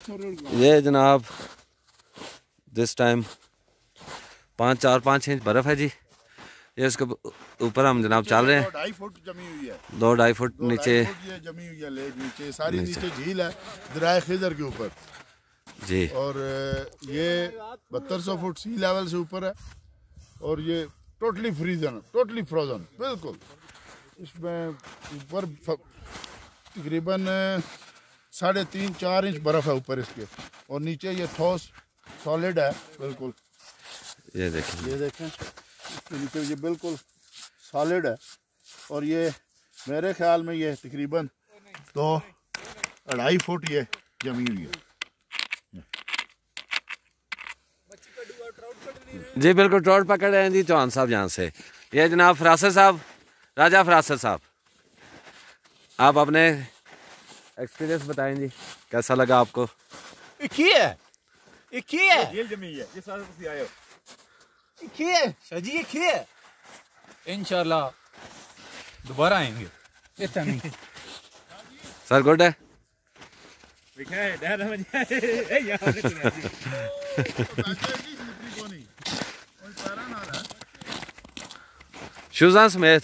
ये जनाब this time 5 inch बर्फ़ है जी। ये इसके ऊपर हम जनाब चल रहे हैं। 2.5 फुट जमी हुई है, 2.5 फुट नीचे ये जमी हुई है। लेक नीचे सारी नीचे झील है दरिया खिजर के ऊपर जी। और ये 7200 फुट सी लेवल से ऊपर है और ये टोटली फ्रोजन बिल्कुल। इसमें ऊपर तकरीबन 3.5-4 इंच बर्फ है ऊपर इसके और नीचे ये ठोस सॉलिड है बिल्कुल। ये देखें इसके नीचे ये बिल्कुल सॉलिड है और ये मेरे ख्याल में ये तकरीबन 2.5 फुट ये जमी हुई है जी। बिल्कुल ट्राउट पकड़ रहे हैं जी चौहान साहब यहाँ से। ये जनाब फरासत साहब, राजा फरासत साहब, आप अपने एक्सपीरियंस बताएं जी, कैसा लगा आपको? इंशाल्लाह दोबारा आएंगे। सर गुड है। शूज़ा समेत